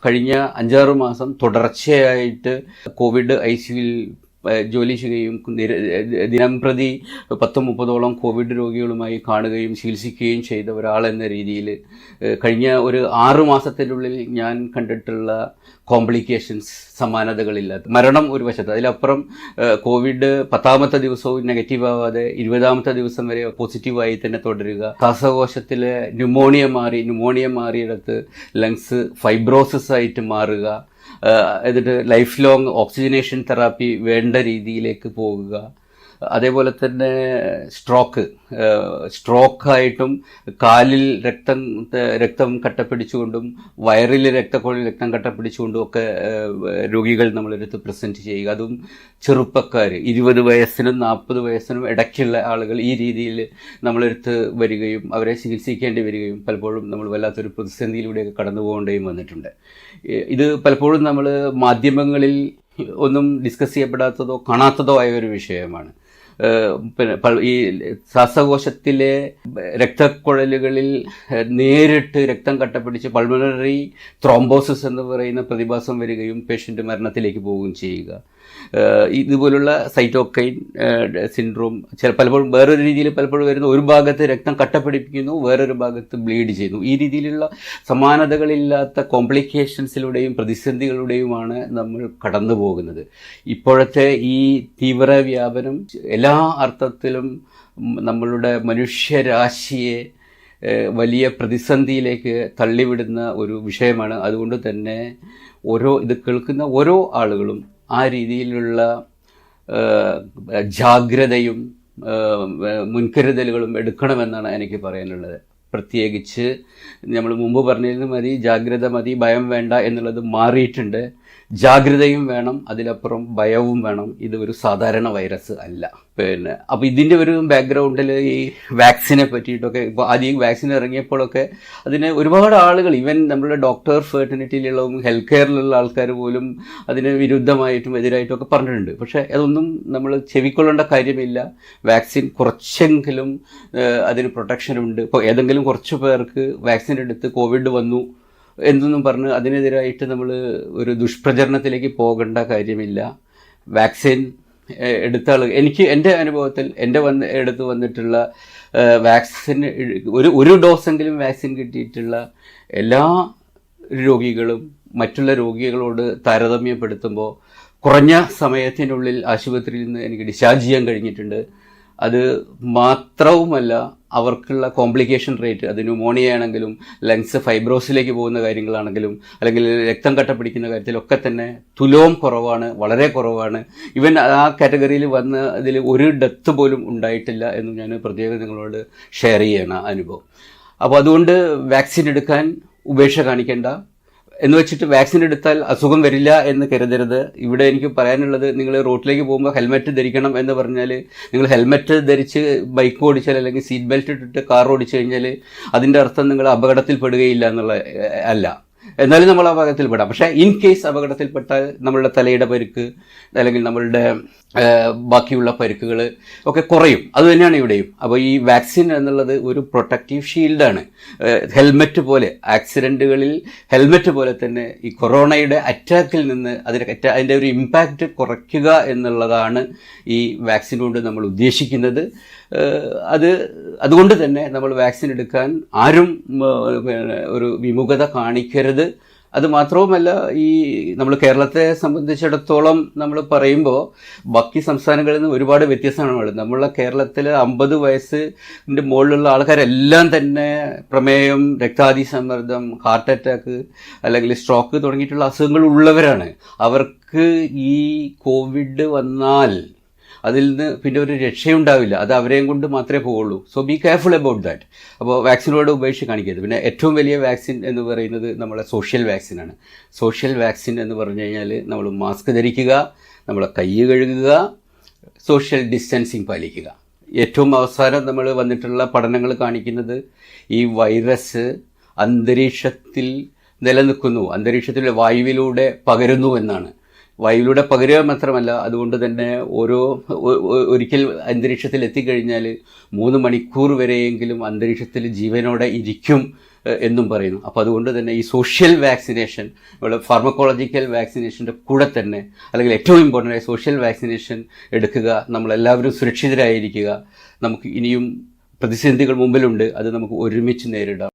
കഴിഞ്ഞ 5-6 മാസം തുടർച്ചയായിട്ട് കോവിഡ് ICUവിൽ ജോലി ചെയ്യുകയും ദിനംപ്രതി 10-30ഓളം കോവിഡ് രോഗികളുമായി കാണുകയും ചികിത്സിക്കുകയും ചെയ്ത ഒരാളെന്ന രീതിയിൽ കഴിഞ്ഞ ഒരു 6 മാസത്തിനുള്ളിൽ ഞാൻ കണ്ടിട്ടുള്ള കോംപ്ലിക്കേഷൻസ് സമാനതകളില്ലാത്ത മരണം ഒരു വശത്ത്, അതിലപ്പുറം കോവിഡ് 10ാമത്തെ ദിവസവും നെഗറ്റീവ് ആവാതെ 20ാമത്തെ ദിവസം വരെ പോസിറ്റീവായി തന്നെ തുടരുക, ശ്വാസകോശത്തിലെ ന്യൂമോണിയ മാറിയിടത്ത് ലങ്സ് ഫൈബ്രോസിസ് ആയിട്ട് മാറുക, എന്നിട്ട് ലൈഫ് ലോങ് ഓക്സിജനേഷൻ തെറാപ്പി വേണ്ട രീതിയിലേക്ക് പോകുക, അതേപോലെ തന്നെ സ്ട്രോക്കായിട്ടും കാലിൽ രക്തം കട്ടപ്പിടിച്ചുകൊണ്ടും വയറിൽ രക്തം കട്ടപ്പിടിച്ചുകൊണ്ടും ഒക്കെ രോഗികൾ നമ്മളെടുത്ത് പ്രസൻറ്റ് ചെയ്യുക. അതും ചെറുപ്പക്കാർ 20 വയസ്സിനും 40 വയസ്സിനും ഇടയ്ക്കുള്ള ആളുകൾ ഈ രീതിയിൽ നമ്മളെടുത്ത് വരികയും അവരെ ചികിത്സിക്കേണ്ടി വരികയും പലപ്പോഴും നമ്മൾ വല്ലാത്തൊരു പ്രതിസന്ധിയിലൂടെയൊക്കെ കടന്നു പോകേണ്ടിയും വന്നിട്ടുണ്ട്. ഇത് പലപ്പോഴും നമ്മൾ മാധ്യമങ്ങളിൽ ഒന്നും ഡിസ്കസ് ചെയ്യപ്പെടാത്തതോ കാണാത്തതോ ആയ ഒരു വിഷയമാണ്. പിന്നെ ഈ ശ്വാസകോശത്തിലെ രക്തക്കുഴലുകളിൽ നേരിട്ട് രക്തം കട്ടപ്പിടിച്ച് പൾമണറി ത്രോംബോസിസ് എന്ന് പറയുന്ന പ്രതിഭാസം വരികയും പേഷ്യൻ്റ് മരണത്തിലേക്ക് പോവുകയും ചെയ്യുക. ഇതുപോലുള്ള സൈറ്റോകൈൻ സിൻഡ്രോം പലപ്പോഴും വേറൊരു രീതിയിൽ വരുന്ന ഒരു ഭാഗത്ത് രക്തം കട്ടപ്പിടിപ്പിക്കുന്നു, വേറൊരു ഭാഗത്ത് ബ്ലീഡ് ചെയ്യുന്നു. ഈ രീതിയിലുള്ള സമാനതകളില്ലാത്ത കോംപ്ലിക്കേഷൻസിലൂടെയും പ്രതിസന്ധികളുടെയുമാണ് നമ്മൾ കടന്നു പോകുന്നത്. ഇപ്പോഴത്തെ ഈ തീവ്ര വ്യാപനം എല്ലാ അർത്ഥത്തിലും നമ്മളുടെ മനുഷ്യരാശിയെ വലിയ പ്രതിസന്ധിയിലേക്ക് തള്ളിവിടുന്ന ഒരു വിഷയമാണ്. അതുകൊണ്ട് തന്നെ ഇത് കേൾക്കുന്ന ഓരോ ആളുകളും ആ രീതിയിലുള്ള ജാഗ്രതയും മുൻകരുതലുകളും എടുക്കണമെന്നാണ് എനിക്ക് പറയാനുള്ളത്. പ്രത്യേകിച്ച് നമ്മൾ മുമ്പ് പറഞ്ഞതിന് മതി, ജാഗ്രത മതി, ഭയം വേണ്ട എന്നുള്ളത് മാറിയിട്ടുണ്ട്. ജാഗ്രതയും വേണം, അതിലപ്പുറം ഭയവും വേണം. ഇത് ഒരു സാധാരണ വൈറസ് അല്ല. അപ്പോൾ ഇതിൻ്റെ ഒരു ബാക്ക്ഗ്രൗണ്ടിൽ ഈ വാക്സിനെ പറ്റിയിട്ടൊക്കെ ഇപ്പോൾ ആദ്യം വാക്സിൻ ഇറങ്ങിയപ്പോഴൊക്കെ അതിന് ഒരുപാട് ആളുകൾ, ഈവൻ നമ്മളുടെ ഡോക്ടർ ഫെർട്ടിനിറ്റിയിലുള്ളതും ഹെൽത്ത് കെയറിലുള്ള ആൾക്കാർ പോലും അതിന് വിരുദ്ധമായിട്ടും എതിരായിട്ടും ഒക്കെ പറഞ്ഞിട്ടുണ്ട്. പക്ഷേ അതൊന്നും നമ്മൾ ചെവിക്കൊള്ളേണ്ട കാര്യമില്ല. വാക്സിൻ കുറച്ചെങ്കിലും അതിന് പ്രൊട്ടക്ഷനുണ്ട്. ഇപ്പോൾ ഏതെങ്കിലും കുറച്ച് പേർക്ക് വാക്സിൻ എടുത്ത് കോവിഡ് വന്നു എന്നൊന്നും പറഞ്ഞ് അതിനെതിരായിട്ട് നമ്മൾ ഒരു ദുഷ്പ്രചരണത്തിലേക്ക് പോകേണ്ട കാര്യമില്ല. വാക്സിൻ എടുത്ത ആൾ, എൻ്റെ അനുഭവത്തിൽ എടുത്ത് വന്നിട്ടുള്ള വാക്സിൻ ഒരു ഡോസെങ്കിലും വാക്സിൻ കിട്ടിയിട്ടുള്ള എല്ലാ രോഗികളും മറ്റുള്ള രോഗികളോട് താരതമ്യപ്പെടുത്തുമ്പോൾ കുറഞ്ഞ സമയത്തിനുള്ളിൽ ആശുപത്രിയിൽ നിന്ന് എനിക്ക് ഡിസ്ചാർജ് ചെയ്യാൻ കഴിഞ്ഞിട്ടുണ്ട്. അത് മാത്രവുമല്ല, അവർക്കുള്ള കോംപ്ലിക്കേഷൻ റേറ്റ്, അത് ന്യൂമോണിയ ആണെങ്കിലും ലങ്സ് ഫൈബ്രോസിലേക്ക് പോകുന്ന കാര്യങ്ങളാണെങ്കിലും അല്ലെങ്കിൽ രക്തം കട്ടപ്പിടിക്കുന്ന കാര്യത്തിലൊക്കെ തന്നെ തുലോം കുറവാണ്, വളരെ കുറവാണ്. ഈവൻ ആ കാറ്റഗറിയിൽ വന്ന അതിൽ ഒരു ഡെത്ത് പോലും ഉണ്ടായിട്ടില്ല എന്ന് ഞാൻ പ്രത്യേകം നിങ്ങളോട് ഷെയർ ചെയ്യണം അനുഭവം. അപ്പോൾ അതുകൊണ്ട് വാക്സിൻ എടുക്കാൻ ഉപേക്ഷ കാണിക്കേണ്ട എന്ന് വെച്ചിട്ട് വാക്സിൻ എടുത്താൽ അസുഖം വരില്ല എന്ന് കരുതരുത്. ഇവിടെ എനിക്ക് പറയാനുള്ളത്, നിങ്ങൾ റോഡിലേക്ക് പോകുമ്പോൾ ഹെൽമെറ്റ് ധരിക്കണം എന്ന് പറഞ്ഞാൽ നിങ്ങൾ ഹെൽമെറ്റ് ധരിച്ച് ബൈക്ക് ഓടിച്ചാൽ അല്ലെങ്കിൽ സീറ്റ് ബെൽറ്റ് ഇട്ടിട്ട് കാർ ഓടിച്ചു കഴിഞ്ഞാൽ അതിൻ്റെ അർത്ഥം നിങ്ങൾ അപകടത്തിൽപ്പെടുകയില്ല എന്നുള്ള അല്ല. എന്നാലും നമ്മൾ അപകടത്തിൽപ്പെടാം. പക്ഷേ ഇൻ കേസ് അപകടത്തിൽപ്പെട്ടാൽ നമ്മളുടെ തലയുടെ പരുക്ക് അല്ലെങ്കിൽ നമ്മളുടെ ബാക്കിയുള്ള പരുക്കുകൾ ഒക്കെ കുറയും. അതുതന്നെയാണ് ഇവിടെയും. അപ്പോൾ ഈ വാക്സിൻ എന്നുള്ളത് ഒരു പ്രൊട്ടക്റ്റീവ് ഷീൽഡാണ്. ഹെൽമെറ്റ് പോലെ, ആക്സിഡൻറ്റുകളിൽ ഹെൽമെറ്റ് പോലെ തന്നെ ഈ കൊറോണയുടെ അറ്റാക്കിൽ നിന്ന് അതിൻ്റെ ഒരു ഇമ്പാക്റ്റ് കുറയ്ക്കുക എന്നുള്ളതാണ് ഈ വാക്സിൻ കൊണ്ട് നമ്മൾ ഉദ്ദേശിക്കുന്നത്. അതുകൊണ്ട് തന്നെ നമ്മൾ വാക്സിൻ എടുക്കാൻ ആരും ഒരു വിമുഖത കാണിക്കരുത്. അത് മാത്രവുമല്ല, ഈ നമ്മൾ കേരളത്തെ സംബന്ധിച്ചിടത്തോളം നമ്മൾ പറയുമ്പോൾ ബാക്കി സംസ്ഥാനങ്ങളിൽ നിന്ന് ഒരുപാട് വ്യത്യസ്തമാണ്. നമ്മളെ കേരളത്തിൽ 50 വയസ്സിൻ്റെ മുകളിലുള്ള ആൾക്കാരെല്ലാം തന്നെ പ്രമേയം, രക്താതിസമ്മർദ്ദം, ഹാർട്ട് അറ്റാക്ക് അല്ലെങ്കിൽ സ്ട്രോക്ക് തുടങ്ങിയിട്ടുള്ള അസുഖങ്ങൾ ഉള്ളവരാണ്. അവർക്ക് ഈ കോവിഡ് വന്നാൽ അതിൽ നിന്ന് പിന്നെ ഒരു രക്ഷയുണ്ടാവില്ല. അത് അവരെയും കൊണ്ട് മാത്രമേ പോവുള്ളൂ. So be careful about that. അപ്പോൾ വാക്സിനോട് ഉപേക്ഷ കാണിക്കരുത്. പിന്നെ ഏറ്റവും വലിയ വാക്സിൻ എന്ന് പറയുന്നത് നമ്മളെ സോഷ്യൽ വാക്സിനാണ്. സോഷ്യൽ വാക്സിൻ എന്ന് പറഞ്ഞു കഴിഞ്ഞാൽ നമ്മൾ മാസ്ക് ധരിക്കുക, നമ്മളെ കൈ കഴുകുക, സോഷ്യൽ ഡിസ്റ്റൻസിങ് പാലിക്കുക. ഏറ്റവും അവസാനം നമ്മൾ വന്നിട്ടുള്ള പഠനങ്ങൾ കാണിക്കുന്നത് ഈ വൈറസ് അന്തരീക്ഷത്തിൽ നിലനിൽക്കുന്നു, അന്തരീക്ഷത്തിലെ വായുവിലൂടെ പകരുന്നു എന്നാണ്. വായുവിലൂടെ പകരുക മാത്രമല്ല, അതുകൊണ്ട് തന്നെ ഒരിക്കൽ അന്തരീക്ഷത്തിൽ എത്തിക്കഴിഞ്ഞാൽ 3 മണിക്കൂർ വരെയെങ്കിലും അന്തരീക്ഷത്തിൽ ജീവനോടെ ഇരിക്കും എന്നും പറയുന്നു. അപ്പോൾ അതുകൊണ്ട് തന്നെ ഈ സോഷ്യൽ വാക്സിനേഷൻ, ഫാർമക്കോളജിക്കൽ വാക്സിനേഷൻ്റെ കൂടെ തന്നെ, അല്ലെങ്കിൽ ഏറ്റവും ഇമ്പോർട്ടൻ്റ് ആയ സോഷ്യൽ വാക്സിനേഷൻ എടുക്കുക, നമ്മളെല്ലാവരും സുരക്ഷിതരായിരിക്കുക. നമുക്ക് ഇനിയും പ്രതിസന്ധികൾ മുമ്പിലുണ്ട്, അത് നമുക്ക് ഒരുമിച്ച് നേരിടാം.